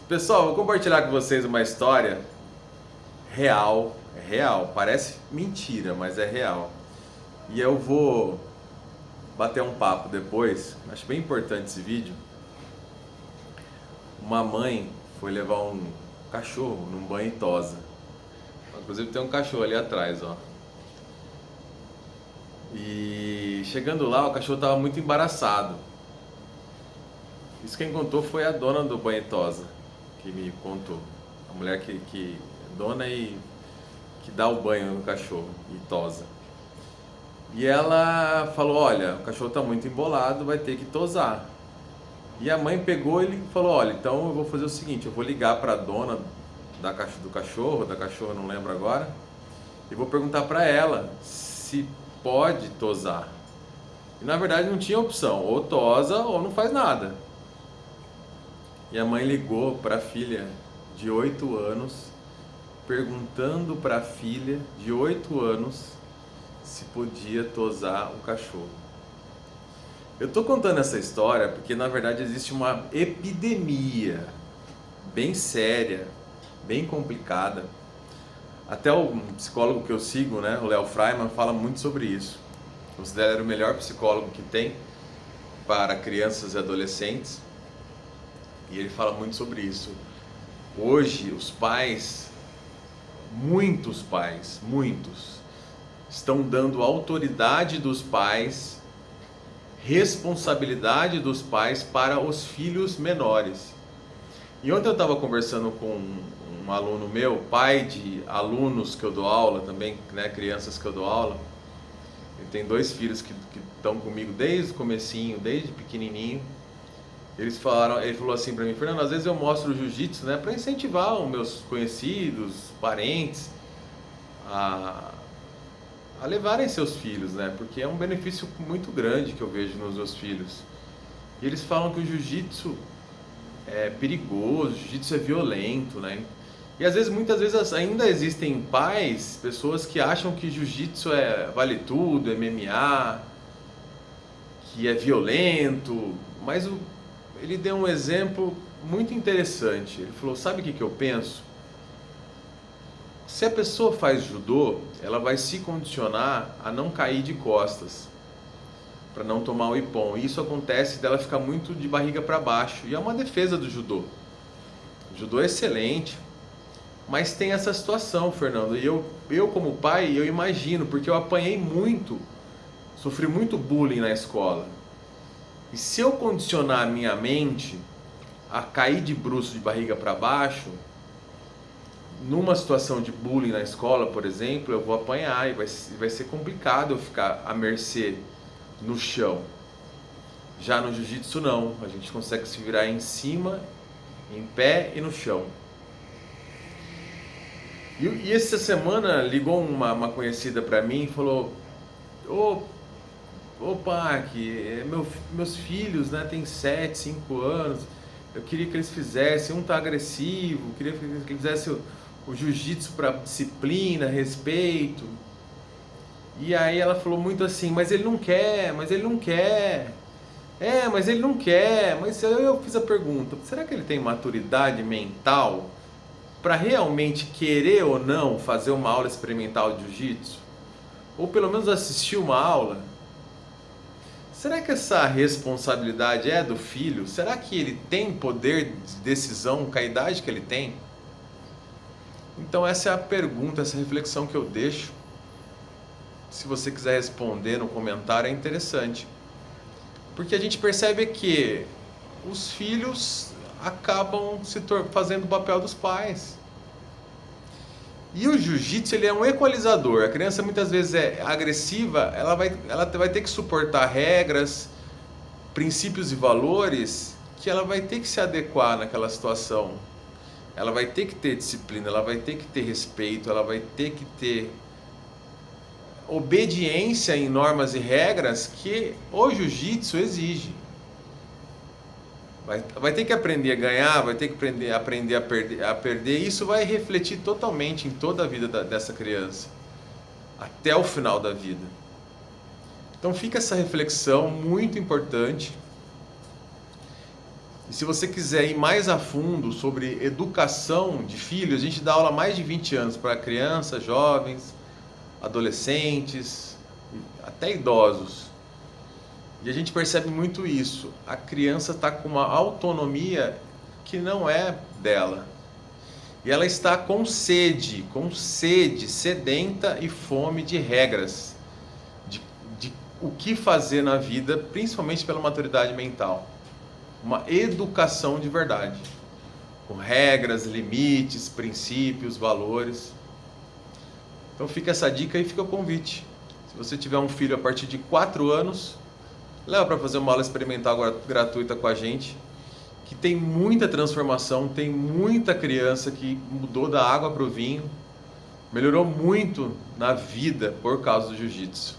Pessoal, vou compartilhar com vocês uma história real, é real, parece mentira, mas é real. E eu vou bater um papo depois, acho bem importante esse vídeo. Uma mãe foi levar um cachorro num banho e tosa. Inclusive tem um cachorro ali atrás, ó. E chegando lá, o cachorro estava muito embaraçado. Isso quem contou foi a dona do banho e tosa, que me contou. A mulher que dona e que dá o banho no cachorro e tosa. E ela falou: olha, o cachorro está muito embolado, vai ter que tosar. E a mãe pegou e falou: olha, então eu vou fazer o seguinte, eu vou ligar para a dona do cachorro, da cachorra, não lembro agora, e vou perguntar para ela se pode tosar. E na verdade não tinha opção, ou tosa ou não faz nada. E a mãe ligou para a filha de 8 anos, perguntando para a filha de 8 anos se podia tosar o cachorro. Eu estou contando essa história porque na verdade existe uma epidemia bem séria, bem complicada. Até o psicólogo que eu sigo, né, o Léo Freiman, fala muito sobre isso. Considera ele o melhor psicólogo que tem para crianças e adolescentes. E ele fala muito sobre isso. Hoje os pais, muitos pais, estão dando autoridade dos pais, responsabilidade dos pais para os filhos menores. E ontem eu estava conversando com um aluno meu, pai de alunos que eu dou aula também, né, crianças que eu dou aula. Ele tem 2 filhos que estão comigo desde o comecinho, desde pequenininho. Ele falou assim para mim: Fernando, às vezes eu mostro o jiu-jitsu, né, para incentivar os meus conhecidos, parentes a levarem seus filhos, né, porque é um benefício muito grande que eu vejo nos meus filhos. E eles falam que o jiu-jitsu é perigoso, o jiu-jitsu é violento, né? E às vezes, muitas vezes ainda existem pais, pessoas que acham que jiu-jitsu vale tudo, MMA, que é violento, mas ele deu um exemplo muito interessante. Ele falou: sabe o que eu penso? Se a pessoa faz judô, ela vai se condicionar a não cair de costas, para não tomar o ippon. E isso acontece dela ficar muito de barriga para baixo. E é uma defesa do judô. O judô é excelente, mas tem essa situação, Fernando. E eu como pai, eu imagino, porque eu apanhei muito, sofri muito bullying na escola. E se eu condicionar a minha mente a cair de bruços de barriga para baixo, numa situação de bullying na escola, por exemplo, eu vou apanhar e vai ser complicado eu ficar à mercê no chão. Já no jiu-jitsu não, a gente consegue se virar em cima, em pé e no chão. E essa semana ligou uma conhecida para mim e falou: ô Pac, meus filhos, né, tem 7, 5 anos, eu queria que eles fizessem, um tá agressivo, queria que eles fizessem o jiu-jitsu para disciplina, respeito. E aí ela falou muito assim: mas ele não quer, mas ele não quer. Mas ele não quer. Mas eu fiz a pergunta: será que ele tem maturidade mental para realmente querer ou não fazer uma aula experimental de jiu-jitsu? Ou pelo menos assistir uma aula? Será que essa responsabilidade é do filho? Será que ele tem poder de decisão com a idade que ele tem? Então essa é a pergunta, essa reflexão que eu deixo. Se você quiser responder no comentário, é interessante. Porque a gente percebe que os filhos acabam fazendo o papel dos pais. E o jiu-jitsu, ele é um equalizador. A criança muitas vezes é agressiva, ela vai ter que suportar regras, princípios e valores que ela vai ter que se adequar naquela situação. Ela vai ter que ter disciplina, ela vai ter que ter respeito, ela vai ter que ter obediência em normas e regras que o jiu-jitsu exige. Vai ter que aprender a ganhar, vai ter que aprender a perder. E isso vai refletir totalmente em toda a vida dessa criança, até o final da vida. Então fica essa reflexão muito importante. E se você quiser ir mais a fundo sobre educação de filhos, a gente dá aula há mais de 20 anos para crianças, jovens, adolescentes, até idosos. E a gente percebe muito isso. A criança está com uma autonomia que não é dela. E ela está com sede, sedenta e fome de regras, de o que fazer na vida, principalmente pela maturidade mental. Uma educação de verdade, com regras, limites, princípios, valores. Então fica essa dica e fica o convite. Se você tiver um filho a partir de 4 anos, leva para fazer uma aula experimental gratuita com a gente, que tem muita transformação, tem muita criança que mudou da água para o vinho, melhorou muito na vida por causa do jiu-jitsu.